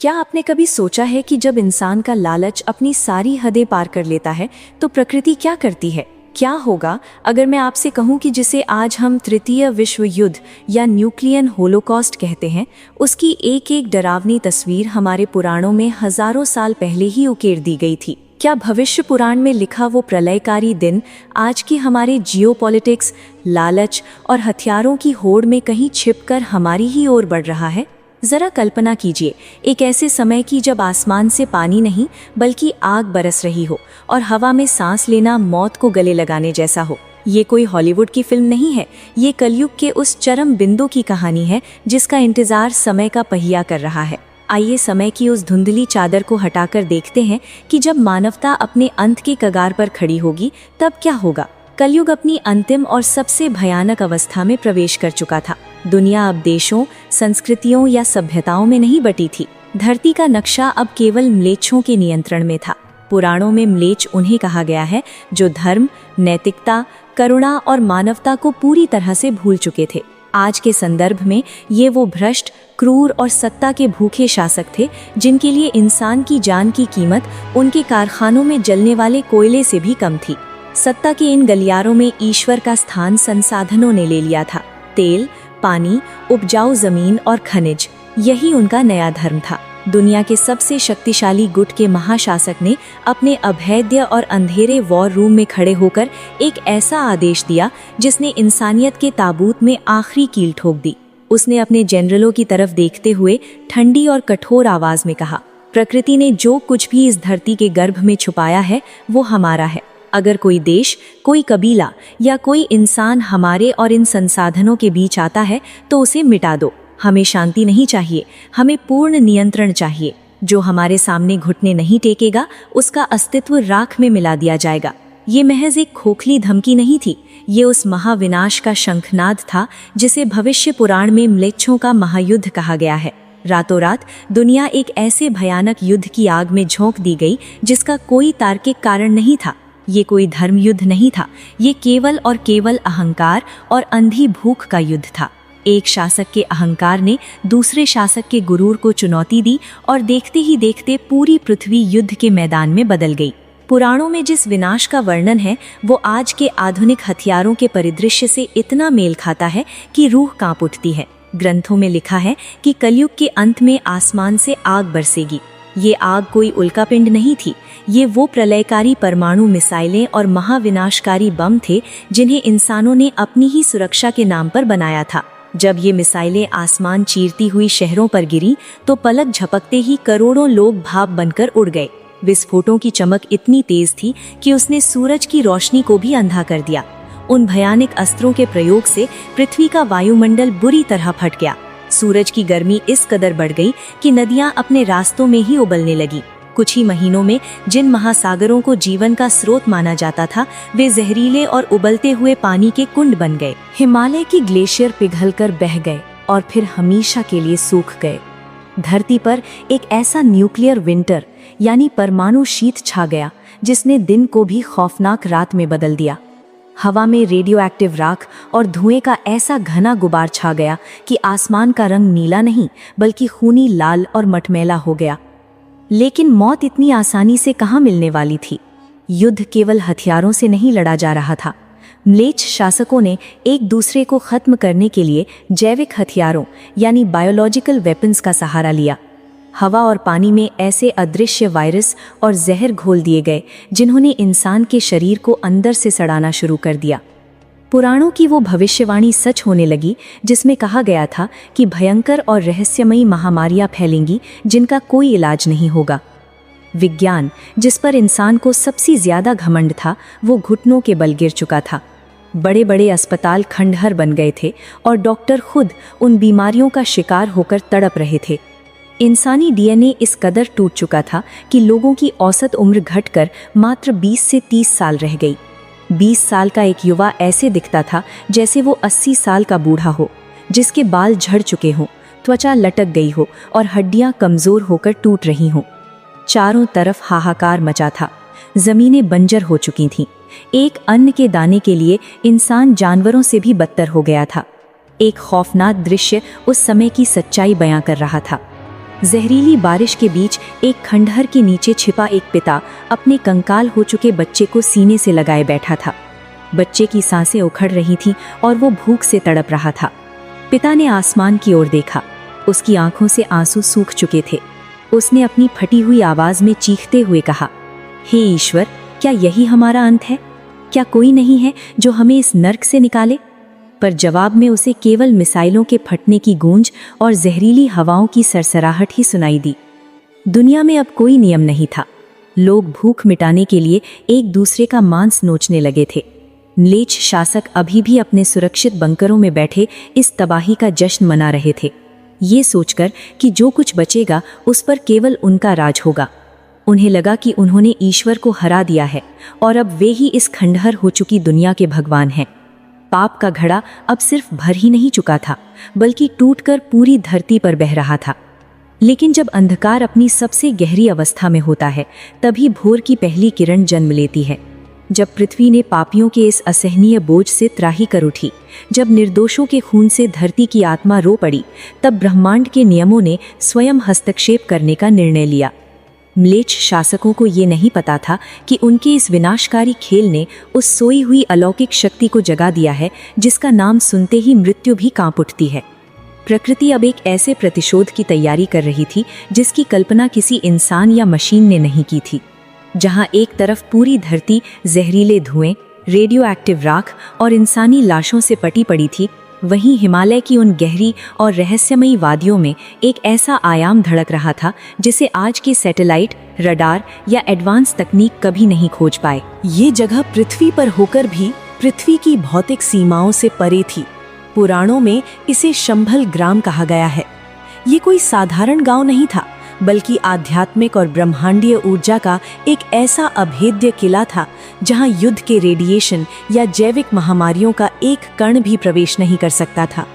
क्या आपने कभी सोचा है कि जब इंसान का लालच अपनी सारी हदें पार कर लेता है तो प्रकृति क्या करती है? क्या होगा अगर मैं आपसे कहूं कि जिसे आज हम तृतीय विश्व युद्ध या न्यूक्लियर होलोकॉस्ट कहते हैं, उसकी एक एक डरावनी तस्वीर हमारे पुराणों में हजारों साल पहले ही उकेर दी गई थी। क्या भविष्य पुराण में लिखा वो प्रलयकारी दिन आज की हमारे जियोपॉलिटिक्स, लालच और हथियारों की होड़ में कहीं छिपकर हमारी ही ओर बढ़ रहा है? जरा कल्पना कीजिए एक ऐसे समय की जब आसमान से पानी नहीं बल्कि आग बरस रही हो और हवा में सांस लेना मौत को गले लगाने जैसा हो। ये कोई हॉलीवुड की फिल्म नहीं है, ये कलयुग के उस चरम बिंदु की कहानी है जिसका इंतजार समय का पहिया कर रहा है। आइए समय की उस धुंधली चादर को हटाकर देखते हैं कि जब मानवता अपने अंत के कगार पर खड़ी होगी तब क्या होगा। कलयुग अपनी अंतिम और सबसे भयानक अवस्था में प्रवेश कर चुका था। दुनिया अब देशों, संस्कृतियों या सभ्यताओं में नहीं बटी थी। धरती का नक्शा अब केवल म्लेच्छों के नियंत्रण में था। पुराणों में म्लेच्छ उन्हें कहा गया है जो धर्म, नैतिकता, करुणा और मानवता को पूरी तरह से भूल चुके थे। आज के संदर्भ में ये वो भ्रष्ट, क्रूर और सत्ता के भूखे शासक थे जिनके लिए इंसान की जान की कीमत उनके कारखानों में जलने वाले कोयले से भी कम थी। सत्ता के इन गलियारों में ईश्वर का स्थान संसाधनों ने ले लिया था। तेल, पानी, उपजाऊ जमीन और खनिज, यही उनका नया धर्म था। दुनिया के सबसे शक्तिशाली गुट के महाशासक ने अपने अभेद्य और अंधेरे वॉर रूम में खड़े होकर एक ऐसा आदेश दिया जिसने इंसानियत के ताबूत में आखिरी कील ठोक दी। उसने अपने जनरलों की तरफ देखते हुए ठंडी और कठोर आवाज में कहा, प्रकृति ने जो कुछ भी इस धरती के गर्भ में छुपाया है वो हमारा है। अगर कोई देश, कोई कबीला या कोई इंसान हमारे और इन संसाधनों के बीच आता है तो उसे मिटा दो। हमें शांति नहीं चाहिए, हमें पूर्ण नियंत्रण चाहिए। जो हमारे सामने घुटने नहीं टेकेगा उसका अस्तित्व राख में मिला दिया जाएगा। ये महज एक खोखली धमकी नहीं थी, ये उस महाविनाश का शंखनाद था जिसे भविष्य पुराण में म्लेच्छों का महायुद्ध कहा गया है। रातों रात दुनिया एक ऐसे भयानक युद्ध की आग में झोंक दी गई जिसका कोई तार्किक कारण नहीं था। ये कोई धर्म युद्ध नहीं था, ये केवल और केवल अहंकार और अंधी भूख का युद्ध था। एक शासक के अहंकार ने दूसरे शासक के गुरूर को चुनौती दी और देखते ही देखते पूरी पृथ्वी युद्ध के मैदान में बदल गई। पुराणों में जिस विनाश का वर्णन है वो आज के आधुनिक हथियारों के परिदृश्य से इतना मेल खाता है कि रूह कांप उठती है। ग्रंथों में लिखा है कि कलयुग के अंत में आसमान से आग बरसेगी। ये आग कोई उल्कापिंड नहीं थी, ये वो प्रलयकारी परमाणु मिसाइलें और महाविनाशकारी बम थे जिन्हें इंसानों ने अपनी ही सुरक्षा के नाम पर बनाया था। जब ये मिसाइलें आसमान चीरती हुई शहरों पर गिरी तो पलक झपकते ही करोड़ों लोग भाप बनकर उड़ गए। विस्फोटों की चमक इतनी तेज थी कि उसने सूरज की रोशनी को भी अंधा कर दिया। उन भयानक अस्त्रों के प्रयोग से पृथ्वी का वायुमंडल बुरी तरह फट गया। सूरज की गर्मी इस कदर बढ़ गई कि नदियां अपने रास्तों में ही उबलने लगी। कुछ ही महीनों में जिन महासागरों को जीवन का स्रोत माना जाता था वे जहरीले और उबलते हुए पानी के कुंड बन गए। हिमालय की ग्लेशियर पिघलकर बह गए और फिर हमेशा के लिए सूख गए। धरती पर एक ऐसा न्यूक्लियर विंटर यानी परमाणु शीत छा गया जिसने दिन को भी खौफनाक रात में बदल दिया। हवा में रेडियो एक्टिव राख और धुएं का ऐसा घना गुबार छा गया कि आसमान का रंग नीला नहीं बल्कि खूनी लाल और मटमैला हो गया। लेकिन मौत इतनी आसानी से कहाँ मिलने वाली थी। युद्ध केवल हथियारों से नहीं लड़ा जा रहा था। म्लेच्छ शासकों ने एक दूसरे को खत्म करने के लिए जैविक हथियारों यानी बायोलॉजिकल वेपन्स का सहारा लिया। हवा और पानी में ऐसे अदृश्य वायरस और जहर घोल दिए गए जिन्होंने इंसान के शरीर को अंदर से सड़ाना शुरू कर दिया। पुराणों की वो भविष्यवाणी सच होने लगी जिसमें कहा गया था कि भयंकर और रहस्यमयी महामारियां फैलेंगी जिनका कोई इलाज नहीं होगा। विज्ञान, जिस पर इंसान को सबसे ज्यादा घमंड था, वो घुटनों के बल गिर चुका था। बड़े बड़े अस्पताल खंडहर बन गए थे और डॉक्टर खुद उन बीमारियों का शिकार होकर तड़प रहे थे। इंसानी डीएनए इस कदर टूट चुका था कि लोगों की औसत उम्र घटकर मात्र 20 से 30 साल रह गई। 20 साल का एक युवा ऐसे दिखता था जैसे वो 80 साल का बूढ़ा हो, जिसके बाल झड़ चुके हों, त्वचा लटक गई हो और हड्डियां कमजोर होकर टूट रही हों। चारों तरफ हाहाकार मचा था। जमीनें बंजर हो चुकी थीं। एक अन्न के दाने के लिए इंसान जानवरों से भी बदतर हो गया था। एक खौफनाक दृश्य उस समय की सच्चाई बयां कर रहा था। जहरीली बारिश के बीच एक खंडहर के नीचे छिपा एक पिता अपने कंकाल हो चुके बच्चे को सीने से लगाए बैठा था। बच्चे की सांसें उखड़ रही थीं और वो भूख से तड़प रहा था। पिता ने आसमान की ओर देखा। उसकी आंखों से आंसू सूख चुके थे। उसने अपनी फटी हुई आवाज में चीखते हुए कहा, हे ईश्वर, क्या यही हमारा अंत है? क्या कोई नहीं है जो हमें इस नर्क से निकाले? पर जवाब में उसे केवल मिसाइलों के फटने की गूंज और जहरीली हवाओं की सरसराहट ही सुनाई दी। दुनिया में अब कोई नियम नहीं था। लोग भूख मिटाने के लिए एक दूसरे का मांस नोचने लगे थे। म्लेच्छ शासक अभी भी अपने सुरक्षित बंकरों में बैठे इस तबाही का जश्न मना रहे थे, ये सोचकर कि जो कुछ बचेगा उस पर केवल उनका राज होगा। उन्हें लगा कि उन्होंने ईश्वर को हरा दिया है और अब वे ही इस खंडहर हो चुकी दुनिया के भगवान हैं। पाप का घड़ा अब सिर्फ भर ही नहीं चुका था, बल्कि टूटकर पूरी धरती पर बह रहा था। लेकिन जब अंधकार अपनी सबसे गहरी अवस्था में होता है, तभी भोर की पहली किरण जन्म लेती है। जब पृथ्वी ने पापियों के इस असहनीय बोझ से त्राही कर उठी, जब निर्दोषों के खून से धरती की आत्मा रो पड़ी, तब ब्रह्मांड के नियमों ने स्वयं हस्तक्षेप करने का निर्णय लिया। म्लेच्छ शासकों को ये नहीं पता था कि उनके इस विनाशकारी खेल ने उस सोई हुई अलौकिक शक्ति को जगा दिया है जिसका नाम सुनते ही मृत्यु भी कांप उठती है। प्रकृति अब एक ऐसे प्रतिशोध की तैयारी कर रही थी जिसकी कल्पना किसी इंसान या मशीन ने नहीं की थी। जहां एक तरफ पूरी धरती जहरीले धुएं, रेडियो एक्टिव राख और इंसानी लाशों से पटी पड़ी थी, वहीं हिमालय की उन गहरी और रहस्यमयी वादियों में एक ऐसा आयाम धड़क रहा था जिसे आज के सैटेलाइट, रडार या एडवांस तकनीक कभी नहीं खोज पाए। ये जगह पृथ्वी पर होकर भी पृथ्वी की भौतिक सीमाओं से परे थी। पुराणों में इसे शंभल ग्राम कहा गया है। ये कोई साधारण गांव नहीं था, बल्कि आध्यात्मिक और ब्रह्मांडीय ऊर्जा का एक ऐसा अभेद्य किला था जहां युद्ध के रेडिएशन या जैविक महामारियों का एक कण भी प्रवेश नहीं कर सकता था।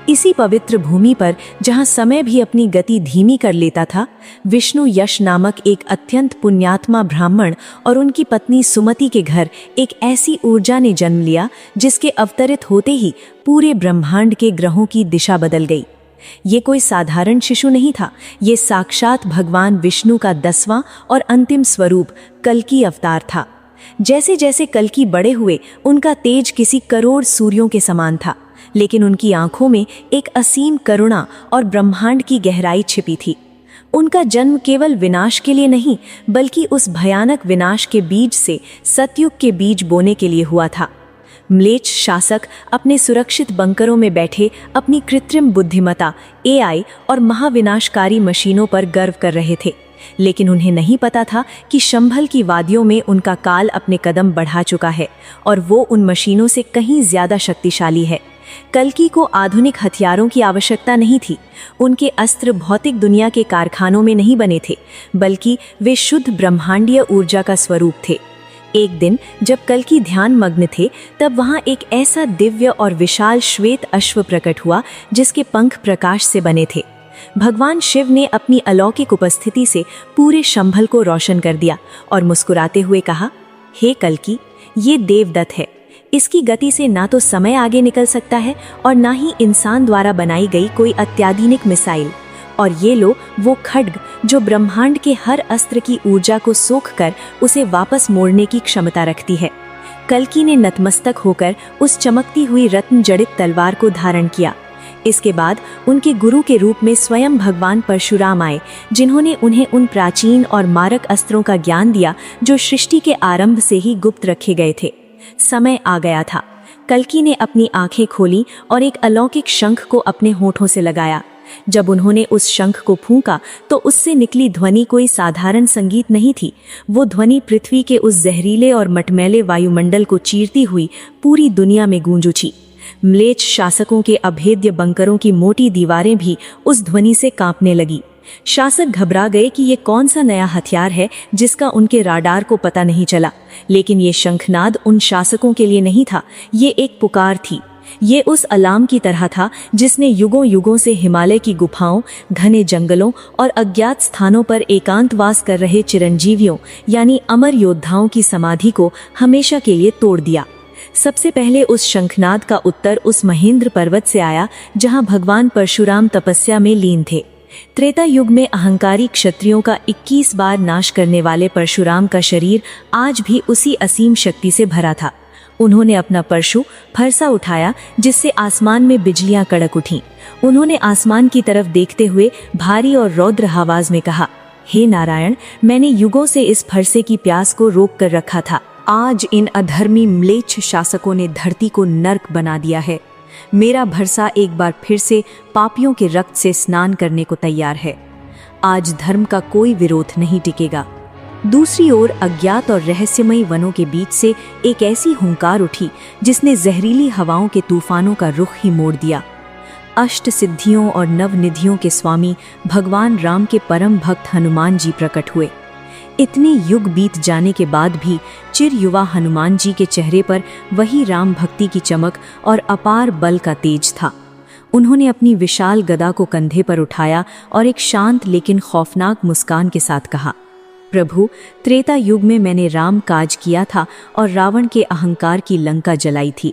इसी पवित्र भूमि पर, जहां समय भी अपनी गति धीमी कर लेता था, विष्णु यश नामक एक अत्यंत पुण्यात्मा ब्राह्मण और उनकी पत्नी सुमति के घर एक ऐसी ऊर्जा ने जन्म लिया जिसके अवतरित होते ही पूरे ब्रह्मांड के ग्रहों की दिशा बदल गई। ये कोई साधारण शिशु नहीं था, ये साक्षात भगवान विष्णु का 10वां और अंतिम स्वरूप कल्कि अवतार था। जैसे जैसे कल्कि बड़े हुए, उनका तेज किसी करोड़ सूर्यों के समान था, लेकिन उनकी आंखों में एक असीम करुणा और ब्रह्मांड की गहराई छिपी थी। उनका जन्म केवल विनाश के लिए नहीं, बल्कि उस भयानक विनाश के बीज से सतयुग के बीज बोने के लिए हुआ था। म्लेच्छ शासक अपने सुरक्षित बंकरों में बैठे अपनी कृत्रिम बुद्धिमत्ता, AI और महाविनाशकारी मशीनों पर गर्व कर रहे थे, लेकिन उन्हें नहीं पता था कि शंभल की वादियों में उनका काल अपने कदम बढ़ा चुका है और वो उन मशीनों से कहीं ज्यादा शक्तिशाली है। कल्कि को आधुनिक हथियारों की आवश्यकता नहीं थी। उनके अस्त्र भौतिक दुनिया के कारखानों में नहीं बने थे, बल्कि वे शुद्ध ब्रह्मांडीय ऊर्जा का स्वरूप थे। एक दिन जब कल्कि ध्यान मग्न थे, तब वहां एक ऐसा दिव्य और विशाल श्वेत अश्व प्रकट हुआ जिसके पंख प्रकाश से बने थे। भगवान शिव ने अपनी अलौकिक उपस्थिति से पूरे शंभल को रोशन कर दिया और मुस्कुराते हुए कहा, हे कल्कि, ये देवदत्त है। इसकी गति से ना तो समय आगे निकल सकता है और ना ही इंसान द्वारा बनाई गई कोई अत्याधुनिक मिसाइल। और ये लो वो खड्ग जो ब्रह्मांड के हर अस्त्र की ऊर्जा को सोखकर उसे वापस मोड़ने की क्षमता रखती है। कल्कि ने नतमस्तक होकर उस चमकती हुई रत्न जड़ित तलवार को धारण किया। इसके बाद उनके गुरु के रूप में स्वयं भगवान परशुराम आए, जिन्होंने उन्हें उन प्राचीन और मारक अस्त्रों का ज्ञान दिया जो सृष्टि के आरंभ से ही गुप्त रखे गए थे। समय आ गया था। कल्कि ने अपनी आंखें खोली और एक अलौकिक शंख को अपने होठों से लगाया। जब उन्होंने उस शंख को फूंका तो उससे निकली ध्वनि कोई साधारण संगीत नहीं थी। वो ध्वनि पृथ्वी के उस जहरीले और मटमैले वायुमंडल को चीरती हुई पूरी दुनिया में गूंज उठी। म्लेच्छ शासकों के अभेद्य बंकरों की मोटी दीवारें भी उस ध्वनि से कांपने लगी। शासक घबरा गए कि ये कौन सा नया हथियार है जिसका उनके राडार को पता नहीं चला। लेकिन ये शंखनाद उन शासकों के लिए नहीं था, ये एक पुकार थी। ये उस अलार्म की तरह था जिसने युगों युगों से हिमालय की गुफाओं, घने जंगलों और अज्ञात स्थानों पर एकांतवास कर रहे चिरंजीवियों यानी अमर योद्धाओं की समाधि को हमेशा के लिए तोड़ दिया। सबसे पहले उस शंखनाद का उत्तर उस महेंद्र पर्वत से आया जहां भगवान परशुराम तपस्या में लीन थे। त्रेता युग में अहंकारी क्षत्रियों का 21 बार नाश करने वाले परशुराम का शरीर आज भी उसी असीम शक्ति से भरा था। उन्होंने अपना परशु फरसा उठाया जिससे आसमान में बिजलियां कड़क उठीं। उन्होंने आसमान की तरफ देखते हुए भारी और रौद्र आवाज में कहा, हे नारायण, मैंने युगों से इस फरसे की प्यास को रोक कर रखा था। आज इन अधर्मी म्लेच्छ शासकों ने धरती को नर्क बना दिया है। मेरा भरसा एक बार फिर से पापियों के रक्त से स्नान करने को तैयार है। आज धर्म का कोई विरोध नहीं टिकेगा। दूसरी ओर अज्ञात और रहस्यमयी वनों के बीच से एक ऐसी हुंकार उठी जिसने जहरीली हवाओं के तूफानों का रुख ही मोड़ दिया। अष्ट सिद्धियों और नवनिधियों के स्वामी भगवान राम के परम भक्त हनुमान जी प्रकट हुए। इतने युग बीत जाने के बाद भी चिर युवा हनुमान जी के चेहरे पर वही राम भक्ति की चमक और अपार बल का तेज था। उन्होंने अपनी विशाल गदा को कंधे पर उठाया और एक शांत लेकिन खौफनाक मुस्कान के साथ कहा, प्रभु, त्रेता युग में मैंने राम काज किया था और रावण के अहंकार की लंका जलाई थी।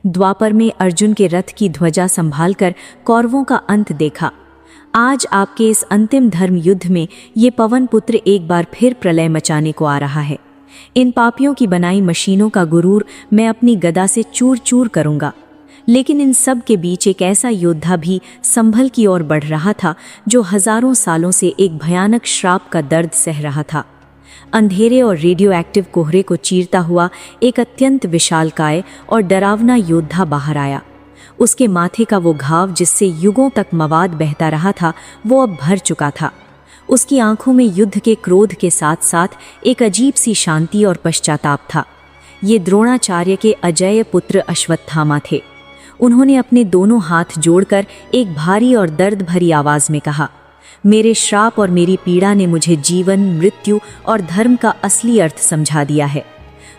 द्वापर में अर्जुन के रथ की ध्वजा संभालकर कौरवों का अंत देखा। आज आपके इस अंतिम धर्म युद्ध में ये पवन पुत्र एक बार फिर प्रलय मचाने को आ रहा है। इन पापियों की बनाई मशीनों का गुरूर मैं अपनी गदा से चूर चूर करूंगा। लेकिन इन सब के बीच एक ऐसा योद्धा भी संभल की ओर बढ़ रहा था जो हजारों सालों से एक भयानक श्राप का दर्द सह रहा था। अंधेरे और रेडियो एक्टिव कोहरे को चीरता हुआ एक अत्यंत विशालकाय और डरावना योद्धा बाहर आया। उसके माथे का वो घाव जिससे युगों तक मवाद बहता रहा था, वो अब भर चुका था। उसकी आंखों में युद्ध के क्रोध के साथ साथ एक अजीब सी शांति और पश्चाताप था। ये द्रोणाचार्य के अजेय पुत्र अश्वत्थामा थे। उन्होंने अपने दोनों हाथ जोड़कर एक भारी और दर्द भरी आवाज में कहा, मेरे श्राप और मेरी पीड़ा ने मुझे जीवन, मृत्यु और धर्म का असली अर्थ समझा दिया है।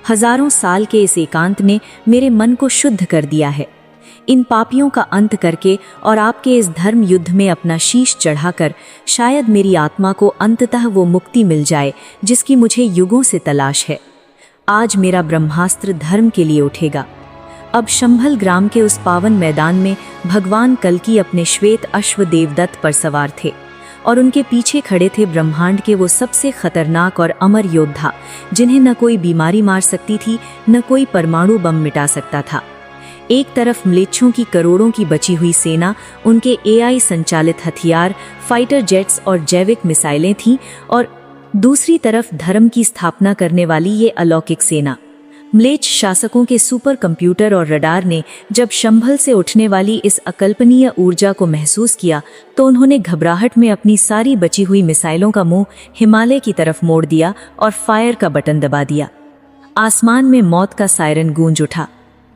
हजारों साल के इस एकांत ने मेरे मन को शुद्ध कर दिया है। इन पापियों का अंत करके और आपके इस धर्म युद्ध में अपना शीश चढ़ाकर शायद मेरी आत्मा को अंततः वो मुक्ति मिल जाए जिसकी मुझे युगों से तलाश है। आज मेरा ब्रह्मास्त्र धर्म के लिए उठेगा। अब शंभल ग्राम के उस पावन मैदान में भगवान कल्कि अपने श्वेत अश्व देवदत्त पर सवार थे और उनके पीछे खड़े थे ब्रह्मांड के वो सबसे खतरनाक और अमर योद्धा जिन्हें न कोई बीमारी मार सकती थी, न कोई परमाणु बम मिटा सकता था। एक तरफ म्लेच्छों की करोड़ों की बची हुई सेना, उनके एआई संचालित हथियार, फाइटर जेट्स और जैविक मिसाइलें थीं और दूसरी तरफ धर्म की स्थापना करने वाली ये अलौकिक सेना। म्लेच्छ शासकों के सुपर कंप्यूटर और रडार ने जब शंभल से उठने वाली इस अकल्पनीय ऊर्जा को महसूस किया तो उन्होंने घबराहट में अपनी सारी बची हुई मिसाइलों का मुंह हिमालय की तरफ मोड़ दिया और फायर का बटन दबा दिया। आसमान में मौत का सायरन गूंज उठा।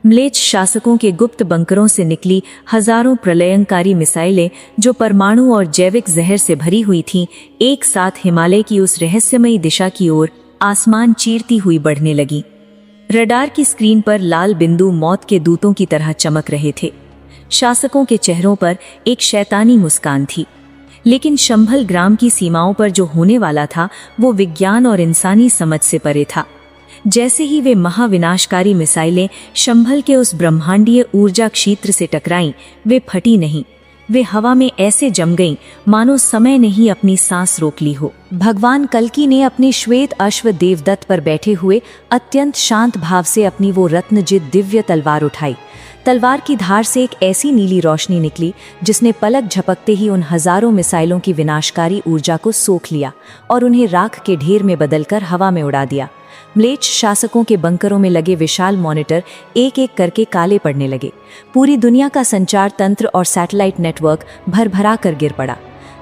म्लेच्छ शासकों के गुप्त बंकरों से निकली हजारों प्रलयंकारी मिसाइलें जो परमाणु और जैविक जहर से भरी हुई थीं, एक साथ हिमालय की उस रहस्यमयी दिशा की ओर आसमान चीरती हुई बढ़ने लगी। रडार की स्क्रीन पर लाल बिंदु मौत के दूतों की तरह चमक रहे थे। शासकों के चेहरों पर एक शैतानी मुस्कान थी। लेकिन शंभल ग्राम की सीमाओं पर जो होने वाला था वो विज्ञान और इंसानी समझ से परे था। जैसे ही वे महाविनाशकारी मिसाइलें शंभल के उस ब्रह्मांडीय ऊर्जा क्षेत्र से टकराईं, वे फटी नहीं, वे हवा में ऐसे जम गईं मानो समय ने ही अपनी सांस रोक ली हो। भगवान कल्कि ने अपने श्वेत अश्व देवदत्त पर बैठे हुए अत्यंत शांत भाव से अपनी वो रत्नजित दिव्य तलवार उठाई। तलवार की धार से एक ऐसी नीली रोशनी निकली जिसने पलक झपकते ही उन हजारों मिसाइलों की विनाशकारी ऊर्जा को सोख लिया और उन्हें राख के ढेर में बदलकर हवा में उड़ा दिया। म्लेच्छ शासकों के बंकरों में लगे विशाल मॉनिटर एक एक करके काले पड़ने लगे। पूरी दुनिया का संचार तंत्र और सैटेलाइट नेटवर्क भरभरा कर गिर पड़ा।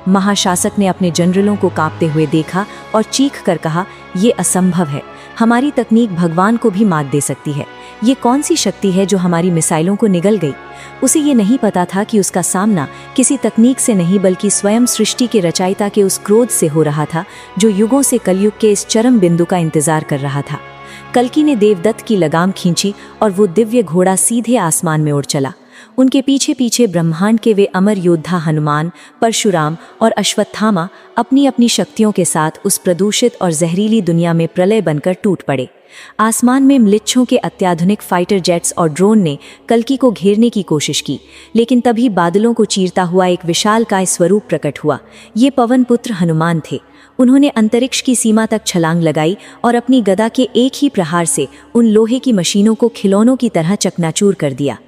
महाशासक ने अपने जनरलों को कांपते हुए देखा और चीख कर कहा, ये असंभव है। हमारी तकनीक भगवान को भी मात दे सकती है। ये कौन सी शक्ति है जो हमारी मिसाइलों को निगल गई? उसे ये नहीं पता था कि उसका सामना किसी तकनीक से नहीं बल्कि स्वयं सृष्टि के रचयिता के उस क्रोध से हो रहा था जो युगों से कलयुग के इस चरम बिंदु का इंतजार कर रहा था। कल्कि ने देवदत्त की लगाम खींची और वो दिव्य घोड़ा सीधे आसमान में उड़ चला। उनके पीछे पीछे ब्रह्मांड के वे अमर योद्धा हनुमान, परशुराम और अश्वत्थामा अपनी अपनी शक्तियों के साथ उस प्रदूषित और जहरीली दुनिया में प्रलय बनकर टूट पड़े। आसमान में म्लेच्छों के अत्याधुनिक फाइटर जेट्स और ड्रोन ने कल्कि को घेरने की कोशिश की, लेकिन तभी बादलों को चीरता हुआ एक विशालकाय स्वरूप प्रकट हुआ। ये पवन पुत्र हनुमान थे। उन्होंने अंतरिक्ष की सीमा तक छलांग लगाई और अपनी गदा के एक ही प्रहार से उन लोहे की मशीनों को खिलौनों की तरह चकनाचूर कर दिया।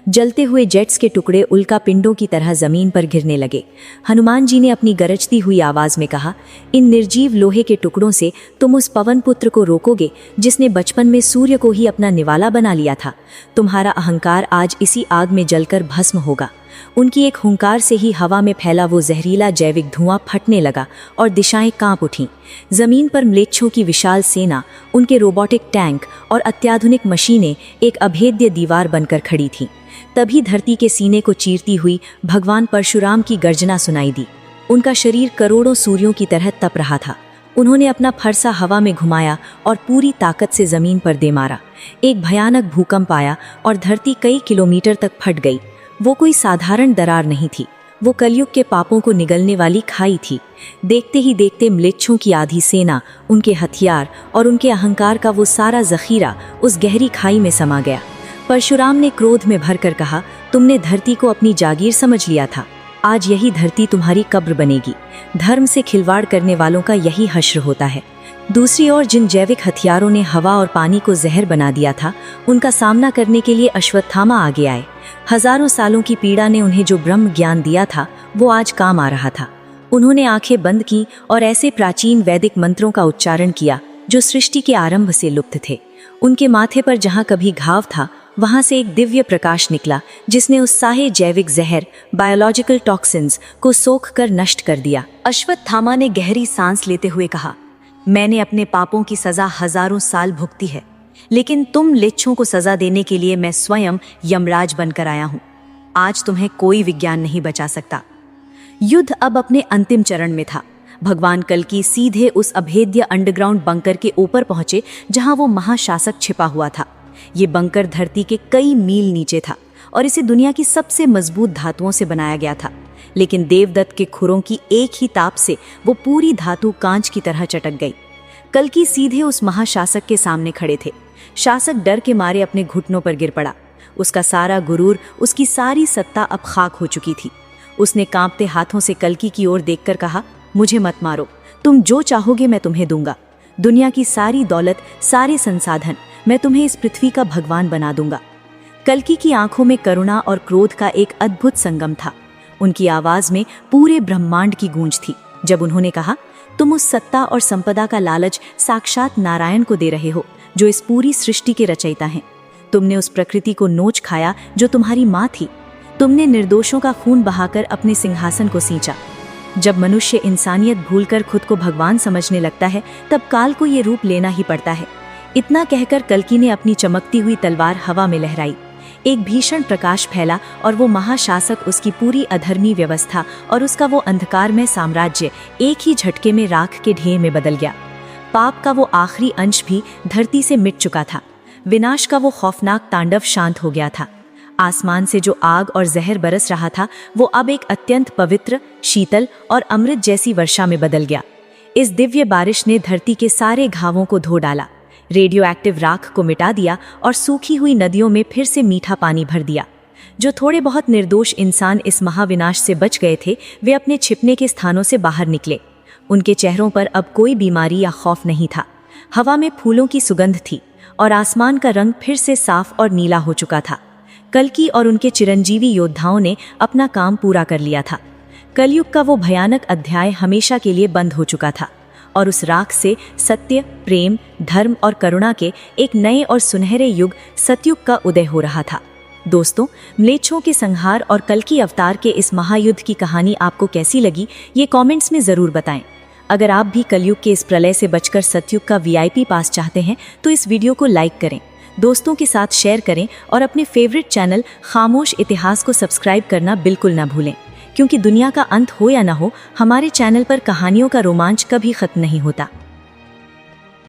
जलते हुए जेट्स के टुकड़े उल्का पिंडों की तरह जमीन पर गिरने लगे। हनुमान जी ने अपनी गरजती हुई आवाज में कहा, इन निर्जीव लोहे के टुकड़ों से तुम उस पवन पुत्र को रोकोगे जिसने बचपन में सूर्य को ही अपना निवाला बना लिया था। तुम्हारा अहंकार आज इसी आग में जलकर भस्म होगा। उनकी एक हुंकार से ही हवा में फैला वो जहरीला जैविक धुआं फटने लगा और दिशाएं कांप उठीं। जमीन पर म्लेच्छों की विशाल सेना, उनके रोबोटिक टैंक और अत्याधुनिक मशीनें एक अभेद्य दीवार बनकर खड़ी थीं। तभी धरती के सीने को चीरती हुई भगवान परशुराम की गर्जना सुनाई दी। उनका शरीर करोड़ों सूर्यों की तरह तप रहा था। उन्होंने अपना फरसा हवा में घुमाया और पूरी ताकत से जमीन पर दे मारा। एक भयानक भूकंप आया और धरती कई किलोमीटर तक फट गई। वो कोई साधारण दरार नहीं थी, वो कलयुग के पापों को निगलने वाली खाई थी। देखते ही देखते म्लेच्छों की आधी सेना, उनके हथियार और उनके अहंकार का वो सारा जखीरा उस गहरी खाई में समा गया। परशुराम ने क्रोध में भरकर कहा, तुमने धरती को अपनी जागीर समझ लिया था, आज यही धरती तुम्हारी कब्र बनेगी। धर्म से खिलवाड़ करने वालों का यही हश्र होता है। दूसरी ओर जिन जैविक हथियारों ने हवा और पानी को जहर बना दिया था, उनका सामना करने के लिए अश्वत्थामा आगे आए। हजारों सालों की पीड़ा ने उन्हें जो ब्रह्म ज्ञान दिया था, वो आज काम आ रहा था। उन्होंने आंखें बंद की और ऐसे प्राचीन वैदिक मंत्रों का उच्चारण किया जो सृष्टि के आरंभ से लुप्त थे। उनके माथे पर जहां कभी घाव था, वहां से एक दिव्य प्रकाश निकला जिसने उस साहे जैविक जहर, बायोलॉजिकल टॉक्सिन्स को सोख कर नष्ट कर दिया। अश्वत्थामा ने गहरी सांस लेते हुए कहा, मैंने अपने पापों की सजा हजारों साल भुगती है, लेकिन तुम म्लेच्छों को सजा देने के लिए मैं स्वयं यमराज बनकर आया हूं। आज तुम्हें कोई विज्ञान नहीं बचा सकता। युद्ध अब अपने अंतिम चरण में था। भगवान कल्कि सीधे उस अभेद्य अंडरग्राउंड बंकर के ऊपर पहुंचे जहां वो महाशासक छिपा हुआ था। ये बंकर धरती के कई मील नीचे था और इसे दुनिया की सबसे मजबूत धातुओं से बनाया गया था। लेकिन देवदत्त के खुरों की एक ही ताप से वो पूरी धातु कांच की तरह चटक गई। कल्कि सीधे उस महाशासक के सामने खड़े थे। शासक डर के मारे अपने घुटनों पर गिर पड़ा। उसका सारा गुरूर, उसकी सारी सत्ता अब खाक हो चुकी थी। उसने कांपते हाथों से कल्कि की ओर देखकर कहा, मुझे मत मारो, तुम जो चाहोगे मैं तुम्हें दूंगा। दुनिया की सारी दौलत, सारे संसाधन, मैं तुम्हें इस पृथ्वी का भगवान बना दूंगा। कल्कि की आंखों में करुणा और क्रोध का एक अद्भुत संगम था। उनकी आवाज में पूरे ब्रह्मांड की गूंज थी जब उन्होंने कहा, तुम उस सत्ता और संपदा का लालच साक्षात नारायण को दे रहे हो, जो इस पूरी सृष्टि के रचयिता हैं। तुमने उस प्रकृति को नोच खाया जो तुम्हारी माँ थी। तुमने निर्दोषों का खून बहाकर अपने सिंहासन को सींचा। जब मनुष्य इंसानियत भूलकर खुद को भगवान समझने लगता है, तब काल को ये रूप लेना ही पड़ता है। इतना कहकर कल्कि ने अपनी चमकती हुई तलवार हवा में लहराई। एक भीषण प्रकाश फैला और वो महाशासक, उसकी पूरी अधर्मी व्यवस्था और उसका वो अंधकारमय साम्राज्य एक ही झटके में राख के ढेर में बदल गया। पाप का वो आखिरी अंश भी धरती से मिट चुका था। विनाश का वो खौफनाक तांडव शांत हो गया था। आसमान से जो आग और जहर बरस रहा था, वो अब एक अत्यंत पवित्र, शीतल और अमृत जैसी वर्षा में बदल गया। इस दिव्य बारिश ने धरती के सारे घावों को धो डाला, रेडियो एक्टिव राख को मिटा दिया और सूखी हुई नदियों में फिर से मीठा पानी भर दिया। जो थोड़े बहुत निर्दोष इंसान इस महाविनाश से बच गए थे, वे अपने छिपने के स्थानों से बाहर निकले। उनके चेहरों पर अब कोई बीमारी या खौफ नहीं था। हवा में फूलों की सुगंध थी और आसमान का रंग फिर से साफ और नीला हो चुका था। कल्कि और उनके चिरंजीवी योद्धाओं ने अपना काम पूरा कर लिया था। कलयुग का वो भयानक अध्याय हमेशा के लिए बंद हो चुका था और उस राख से सत्य, प्रेम, धर्म और करुणा के एक नए और सुनहरे युग, सतयुग का उदय हो रहा था। दोस्तों, म्लेच्छों के संहार और कल्कि अवतार के इस महायुद्ध की कहानी आपको कैसी लगी, ये कमेंट्स में ज़रूर बताएं। अगर आप भी कलयुग के इस प्रलय से बचकर सतयुग का VIP पास चाहते हैं तो इस वीडियो को लाइक करें, दोस्तों के साथ शेयर करें और अपने फेवरेट चैनल खामोश इतिहास को सब्सक्राइब करना बिल्कुल ना भूलें, क्योंकि दुनिया का अंत हो या ना हो, हमारे चैनल पर कहानियों का रोमांच कभी खत्म नहीं होता।